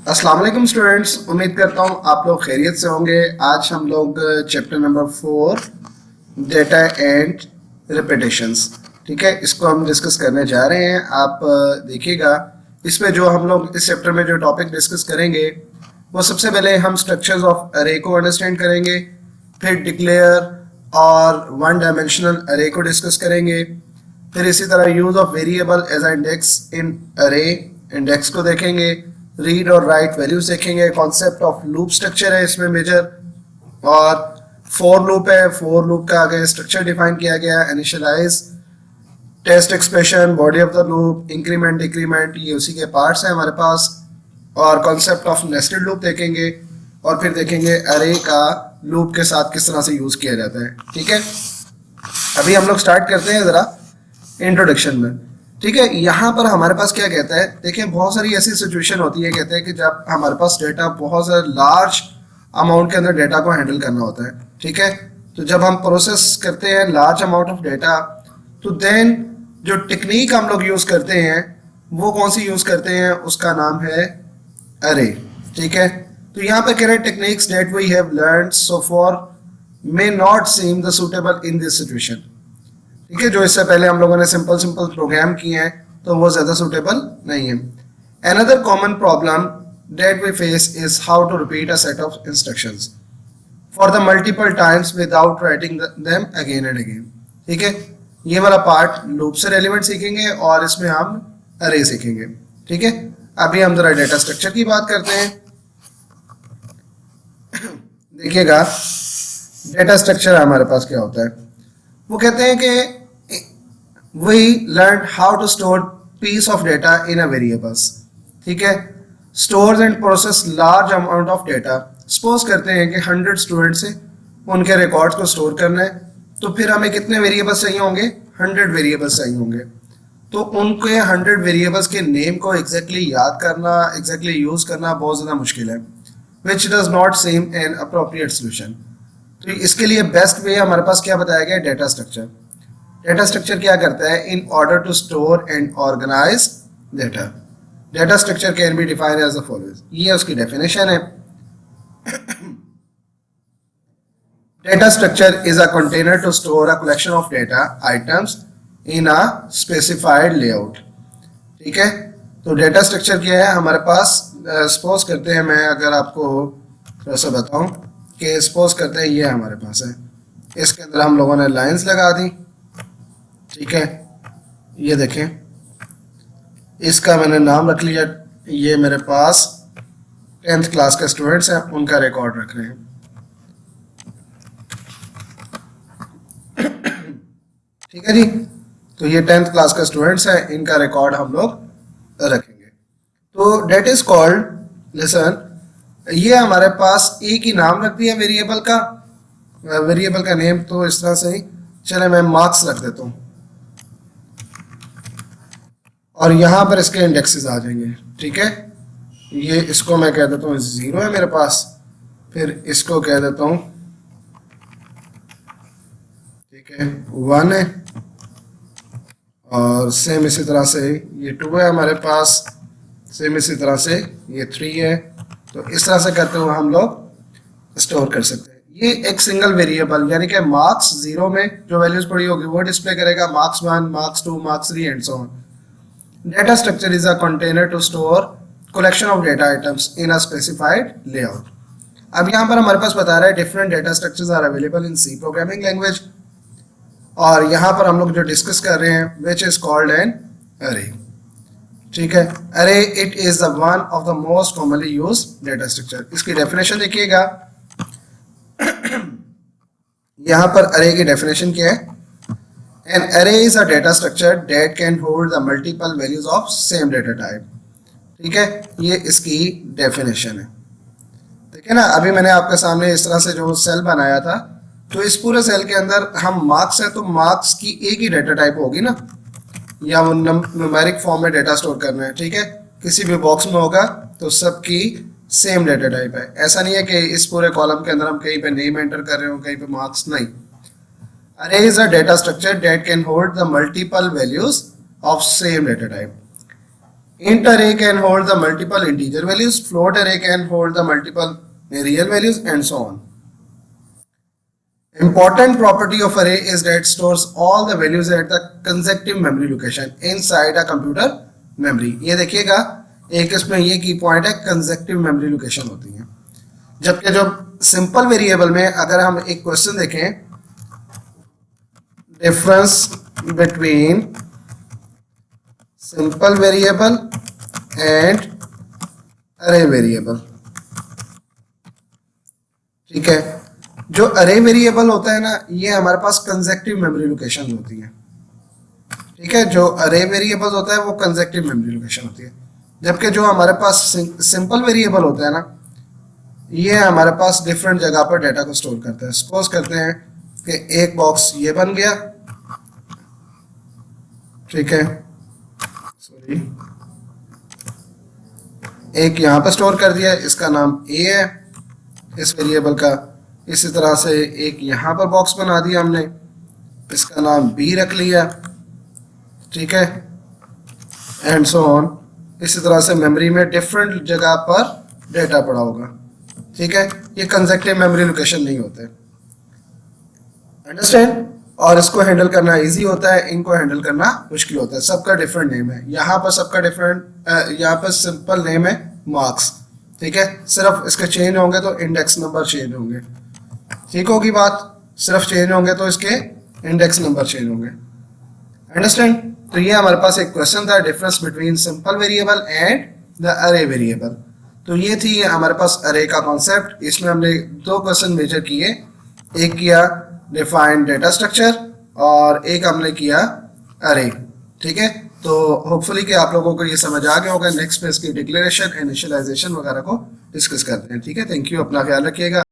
अस्सलाम वालेकुम स्टूडेंट्स, उम्मीद करता हूँ आप लोग खैरियत से होंगे। आज हम लोग chapter number 4 data and repetitions, ठीक है, इसको हम डिस्कस करने जा रहे हैं। आप देखिएगा, इसमें जो हम लोग इस चैप्टर में जो टॉपिक डिस्कस करेंगे वो सबसे पहले हम स्ट्रक्चर्स ऑफ अरे को अंडरस्टैंड करेंगे, फिर डिक्लेयर और वन डायमेंशनल अरे को डिस्कस करेंगे, फिर इसी तरह use of variable as index in अरे, इंडेक्स को देखेंगे, रीड और राइट वैल्यूज देखेंगे, कॉन्सेप्ट ऑफ लूप स्ट्रक्चर है इसमें मेजर, और फॉर लूप है, फॉर लूप का आगे स्ट्रक्चर डिफाइन किया गया है, initialize, test expression, body of the loop, increment decrement, ये उसी के पार्ट्स हैं हमारे पास, और कॉन्सेप्ट ऑफ नेस्टेड लूप देखेंगे, और फिर देखेंगे अरे का लूप के साथ किस तरह से यूज किया जाता है। ठीक है, अभी हम लोग स्टार्ट करते हैं जरा इंट्रोडक्शन में। ठीक है, यहाँ पर हमारे पास क्या कहता है, देखिए बहुत सारी ऐसी सिचुएशन होती है, कहते हैं कि जब हमारे पास डेटा बहुत ज़्यादा लार्ज अमाउंट के अंदर डेटा को हैंडल करना होता है। ठीक है, तो जब हम प्रोसेस करते हैं लार्ज अमाउंट ऑफ डेटा, तो देन जो टेक्निक हम लोग यूज़ करते हैं वो कौन सी यूज़ करते हैं, उसका नाम है अरे। ठीक है, तो यहाँ पे कह रहे हैं techniques that we have learned so far may not seem the suitable in this situation. ठीक है, जो इससे पहले हम लोगों ने सिंपल प्रोग्राम किए हैं तो वो ज़्यादा सुटेबल नहीं है। Another common problem that we face is how to repeat a set of instructions for the multiple times without writing them again and again. ठीक है, ये वाला पार्ट लूप से रेलिवेंट सीखेंगे और इसमें हम अरे सीखेंगे। ठीक है, अभी हम जरा डेटा स्ट्रक्चर की बात करते हैं। देखिएगा डेटा स्ट्रक्चर हमारे पास क्या होता है, वो कहते हैं कि we learn how to store piece of data in a variables. ठीक है, stores and process large amount of data. Suppose करते हैं कि 100 स्टूडेंट्स से उनके रिकॉर्ड्स को स्टोर करना है, तो फिर हमें कितने वेरिएबल्स चाहिए होंगे, 100 वेरिएबल्स चाहिए होंगे। तो उनके 100 वेरिएबल्स के नेम को एग्जैक्टली याद करना, एग्जैक्टली यूज करना बहुत ज़्यादा मुश्किल है, which does not seem an appropriate solution. तो इसके लिए बेस्ट वे हमारे पास क्या बताया गया है, डेटा स्ट्रक्चर। डेटा स्ट्रक्चर क्या करता है, in order to store and organize data, data structure can be defined as the following, ये उसकी डेफिनेशन है। Data structure is a container to store a collection of data items in a specified layout. ठीक है, तो data structure क्या है हमारे पास, suppose करते हैं, मैं अगर आपको थोड़ा सा बताऊं कि सपोज करते हैं ये हमारे पास है, इसके अंदर हम लोगों ने लाइंस लगा दी। ठीक है, ये देखें, इसका मैंने नाम रख लिया, ये मेरे पास 10th क्लास के स्टूडेंट्स हैं, उनका रिकॉर्ड रख रहे हैं। ठीक है जी, तो ये 10th क्लास के स्टूडेंट्स हैं, इनका रिकॉर्ड हम लोग रखेंगे। तो डेट इज कॉल्ड, लिसन, ये हमारे पास एक ही नाम रख दिया वेरिएबल का, वेरिएबल का नेम तो इस तरह से ही, चले मैं मार्क्स रख देता हूँ, और यहाँ पर इसके इंडेक्सेस आ जाएंगे। ठीक है, ये इसको मैं कह देता हूँ 0 है मेरे पास, फिर इसको कह देता हूँ, ठीक है, 1 है, और सेम इसी तरह से ये 2 है हमारे पास, सेम इसी तरह से ये 3 है। तो इस तरह से करते हुए हम लोग स्टोर कर सकते हैं। ये एक सिंगल वेरिएबल, यानी कि मार्क्स 0 में जो वैल्यूज पड़ी होगी वो डिस्प्ले करेगा, marks 1, marks 2, marks 3 and so on. Data structure is a container to store collection of data items in a specified layout. अब यहाँ पर हमारे पास बता रहा है different data structures are available in C programming language, और यहाँ पर हम लोग जो डिस्कस कर रहे हैं विच इज कॉल्ड एन अरे। ठीक है, अरे it is the one of the most commonly used data structure. इसकी डेफिनेशन देखिएगा, यहाँ पर अरे की डेफिनेशन क्या है, एन अरे is a data structure that can hold the multiple values of same data type. ठीक है, ये इसकी डेफिनेशन है। ठीक है ना, अभी मैंने आपके सामने इस तरह से जो सेल बनाया था, तो इस पूरे सेल के अंदर हम मार्क्स है तो मार्क्स की एक ही डेटा टाइप होगी ना, या वो न्यूमेरिक फॉर्म में डेटा स्टोर करना है। ठीक है, किसी भी बॉक्स में होगा तो सबकी सेम डेटा टाइप है। ऐसा नहीं है कि इस पूरे कॉलम के अंदर हम कहीं पे नेम एंटर कर रहे हो, कहीं पे मार्क्स, नहीं। अरे is a data structure that can hold the multiple values of same data type. int array can hold the multiple integer values, float array can hold the multiple real values, and so on. Important property of array is that it stores all the values at the consecutive memory location inside a computer memory. ये देखिएगा, एक इसमें ये की point है, consecutive memory location होती है। जबकि जो सिंपल वेरिएबल में अगर हम एक क्वेश्चन देखें, difference between simple variable and अरे वेरिएबल, ठीक है, जो अरे वेरिएबल होता है ना, ये हमारे पास कंसेक्टिव मेमोरी लोकेशन होती है, ठीक है, जो अरे वेरिएबल होता है वो कंसेक्टिव मेमोरी लोकेशन होती है। जबकि जो हमारे पास सिंपल वेरिएबल होता है ना, ये हमारे पास डिफरेंट जगह पर डाटा को स्टोर करता है। सपोज करते हैं कि एक बॉक्स ये बन गया, ठीक है, सॉरी, एक यहाँ पर स्टोर कर दिया, इसका नाम ए है इस वेरिएबल का। इसी तरह से एक यहाँ पर बॉक्स बना दिया हमने, इसका नाम बी रख लिया, ठीक है, एंड सो ऑन। इसी तरह से मेमोरी में डिफरेंट जगह पर डेटा पड़ा होगा, ठीक है। ये कंसेक्टिव मेमोरी लोकेशन नहीं होते, अंडरस्टैंड। और इसको हैंडल करना इजी होता है, इनको हैंडल करना मुश्किल होता है। सबका डिफरेंट नेम है, यहाँ पर सबका डिफरेंट, यहाँ पर सिंपल नेम है मार्क्स, ठीक है। सिर्फ इसके चेंज होंगे तो इंडेक्स नंबर चेंज होंगे, ठीक होगी बात। सिर्फ चेंज होंगे तो इसके इंडेक्स नंबर चेंज होंगे, अंडरस्टैंड। तो ये हमारे पास एक क्वेश्चन था, difference between simple variable and the अरे वेरिएबल। तो ये थी हमारे पास अरे का कॉन्सेप्ट। इसमें हमने दो क्वेश्चन मेजर किए, एक किया डिफाइन डेटा स्ट्रक्चर और एक हमने किया अरे, ठीक है। तो होपफुली कि आप लोगों को ये समझ आ गया होगा। नेक्स्ट पे इसकी डिक्लेरेशन, इनिशियलाइजेशन वगैरह को डिस्कस करते हैं, ठीक है। थैंक यू, अपना ख्याल रखिएगा।